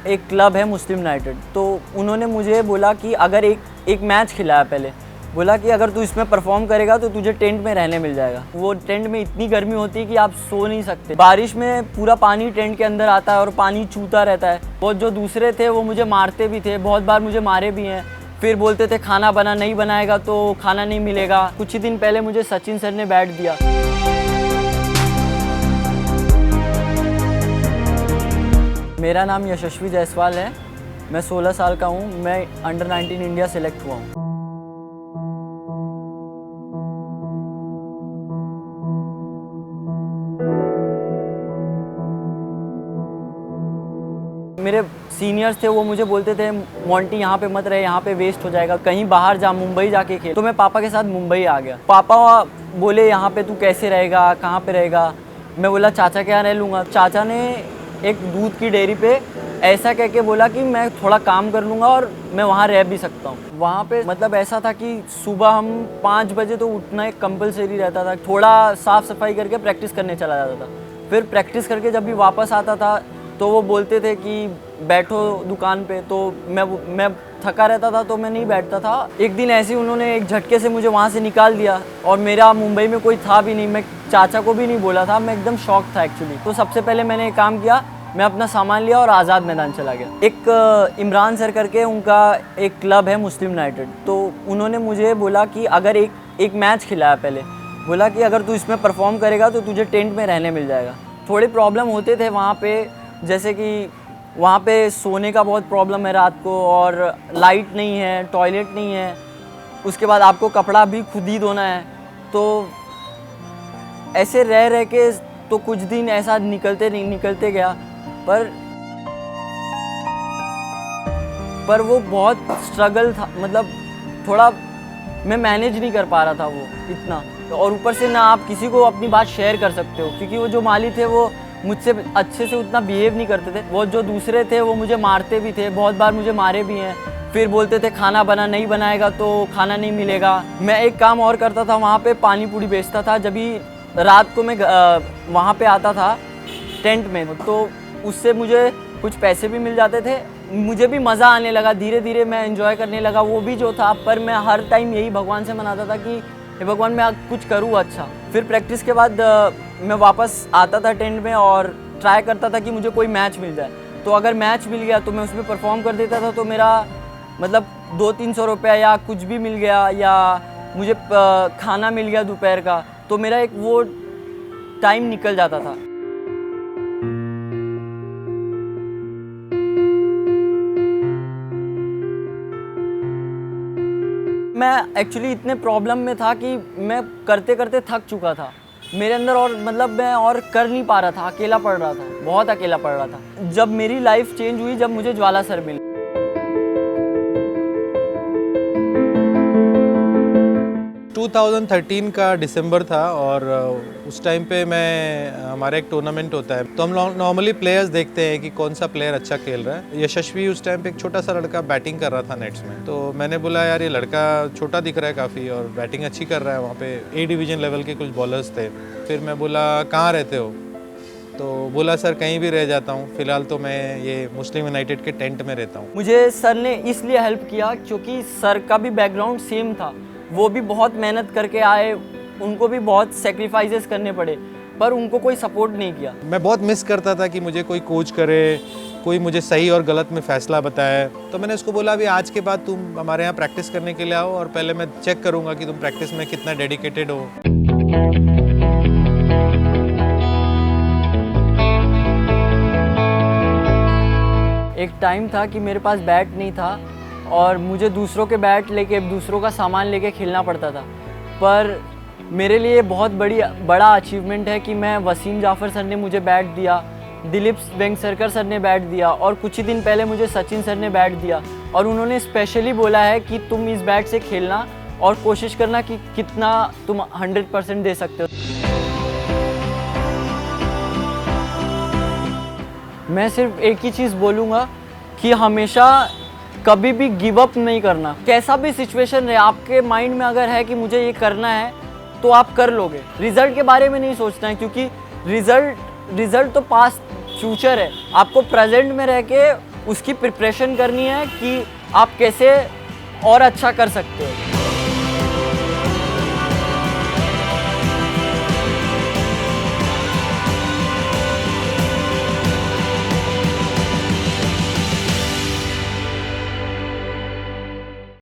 एक क्लब है Muslim United, तो उन्होंने मुझे बोला कि अगर एक मैच खिलाया पहले, बोला कि अगर तू इसमें परफॉर्म करेगा तो तुझे टेंट में रहने मिल जाएगा। वो टेंट में इतनी गर्मी होती है कि आप सो नहीं सकते, बारिश में पूरा पानी टेंट के अंदर आता है और पानी चूता रहता है। वो जो दूसरे थे वो मुझे मारते भी थे, बहुत बार मुझे मारे भी हैं। फिर बोलते थे खाना नहीं बनाएगा तो खाना नहीं मिलेगा। कुछ ही दिन पहले मुझे सचिन सर ने बैट दिया। मेरा नाम यशस्वी जायसवाल है, मैं 16 साल का हूँ। मैं अंडर 19 इंडिया सेलेक्ट हुआ हूँ। मेरे सीनियर्स थे, वो मुझे बोलते थे मोंटी यहाँ पे मत रहे, यहाँ पे वेस्ट हो जाएगा, कहीं बाहर जा, मुंबई जाके खेल। तो मैं पापा के साथ मुंबई आ गया। पापा बोले यहाँ पे तू कैसे रहेगा, कहाँ पे रहेगा। मैं बोला चाचा के यहाँ रह लूँगा। चाचा ने एक दूध की डेयरी पे ऐसा कह के बोला कि मैं थोड़ा काम कर लूँगा और मैं वहाँ रह भी सकता हूँ। वहाँ पे मतलब ऐसा था कि सुबह हम 5 बजे तो उठना एक कंपलसरी रहता था। थोड़ा साफ़ सफाई करके प्रैक्टिस करने चला जाता था। फिर प्रैक्टिस करके जब भी वापस आता था तो वो बोलते थे कि बैठो दुकान पे, तो मैं थका रहता था तो मैं नहीं बैठता था। एक दिन ऐसे ही उन्होंने एक झटके से मुझे वहाँ से निकाल दिया और मेरा मुंबई में कोई था भी नहीं। मैं चाचा को भी नहीं बोला था, मैं एकदम शॉक था एक्चुअली। तो सबसे पहले मैंने एक काम किया, मैं अपना सामान लिया और आज़ाद मैदान चला गया। एक इमरान सर करके उनका एक क्लब है मुस्लिम यूनाइटेड, तो उन्होंने मुझे बोला कि अगर एक मैच खिलाया पहले, बोला कि अगर तू इसमें परफॉर्म करेगा तो तुझे टेंट में रहने मिल जाएगा। थोड़े प्रॉब्लम होते थे वहाँ पे, जैसे कि वहाँ पे सोने का बहुत प्रॉब्लम है रात को, और लाइट नहीं है, टॉयलेट नहीं है। उसके बाद आपको कपड़ा भी खुद ही धोना है। तो ऐसे रह के तो कुछ दिन ऐसा निकलते गया, पर वो बहुत स्ट्रगल था। मतलब थोड़ा मैं मैनेज नहीं कर पा रहा था वो इतना। और ऊपर से ना आप किसी को अपनी बात शेयर कर सकते हो, क्योंकि वो जो माली थे वो मुझसे अच्छे से उतना बिहेव नहीं करते थे। वो जो दूसरे थे वो मुझे मारते भी थे, बहुत बार मुझे मारे भी हैं। फिर बोलते थे खाना नहीं बनाएगा तो खाना नहीं मिलेगा। मैं एक काम और करता था, वहाँ पे पानी पूरी बेचता था। जब भी रात को मैं वहाँ पे आता था टेंट में, तो उससे मुझे कुछ पैसे भी मिल जाते थे। मुझे भी मज़ा आने लगा, धीरे धीरे मैं एंजॉय करने लगा वो भी जो था। पर मैं हर टाइम यही भगवान से मनाता था कि हे भगवान मैं कुछ करूँ अच्छा। फिर प्रैक्टिस के बाद मैं वापस आता था टेंट में और ट्राई करता था कि मुझे कोई मैच मिल जाए। तो अगर मैच मिल गया तो मैं उसमें परफॉर्म कर देता था, तो मेरा मतलब 200-300 रुपया या कुछ भी मिल गया, या मुझे खाना मिल गया दोपहर का, तो मेरा एक वो टाइम निकल जाता था। मैं एक्चुअली इतने प्रॉब्लम में था कि मैं करते करते थक चुका था मेरे अंदर, और मतलब मैं और कर नहीं पा रहा था, अकेला पड़ रहा था, बहुत अकेला पड़ रहा था। जब मेरी लाइफ चेंज हुई, जब मुझे ज्वाला सर मिले। 2013 का दिसंबर था और उस टाइम पे हमारा एक टूर्नामेंट होता है, तो हम नॉर्मली प्लेयर्स देखते हैं कि कौन सा प्लेयर अच्छा खेल रहा है। यशस्वी उस टाइम पे एक छोटा सा लड़का बैटिंग कर रहा था नेट्स में, तो मैंने बोला यार ये लड़का छोटा दिख रहा है काफ़ी और बैटिंग अच्छी कर रहा है। वहाँ पे ए डिवीज़न लेवल के कुछ बॉलर्स थे। फिर मैं बोला कहाँ रहते हो, तो बोला सर कहीं भी रह जाता हूँ, फिलहाल तो मैं ये मुस्लिम यूनाइटेड के टेंट में रहता हूँ। मुझे सर ने इसलिए हेल्प किया क्योंकि सर का भी बैकग्राउंड सेम था, वो भी बहुत मेहनत करके आए, उनको भी बहुत सेक्रीफाइसेस करने पड़े, पर उनको कोई सपोर्ट नहीं किया। मैं बहुत मिस करता था कि मुझे कोई कोच करे, कोई मुझे सही और गलत में फ़ैसला बताए। तो मैंने उसको बोला अभी आज के बाद तुम हमारे यहाँ प्रैक्टिस करने के लिए आओ और पहले मैं चेक करूँगा कि तुम प्रैक्टिस में कितना डेडिकेटेड हो। एक टाइम था कि मेरे पास बैट नहीं था और मुझे दूसरों के बैट लेके, दूसरों का सामान लेके खेलना पड़ता था। पर मेरे लिए बहुत बड़ा अचीवमेंट है कि मैं वसीम जाफ़र सर ने मुझे बैट दिया, दिलीप वेंगसरकर सर ने बैट दिया, और कुछ ही दिन पहले मुझे सचिन सर ने बैट दिया। और उन्होंने स्पेशली बोला है कि तुम इस बैट से खेलना और कोशिश करना कि कितना तुम 100% दे सकते हो। मैं सिर्फ एक ही चीज़ बोलूँगा कि हमेशा कभी भी गिव अप नहीं करना। कैसा भी सिचुएशन रहे, आपके माइंड में अगर है कि मुझे ये करना है तो आप कर लोगे। रिज़ल्ट के बारे में नहीं सोचना है, क्योंकि रिज़ल्ट तो पास्ट फ्यूचर है। आपको प्रेजेंट में रह के उसकी प्रिपरेशन करनी है कि आप कैसे और अच्छा कर सकते हो।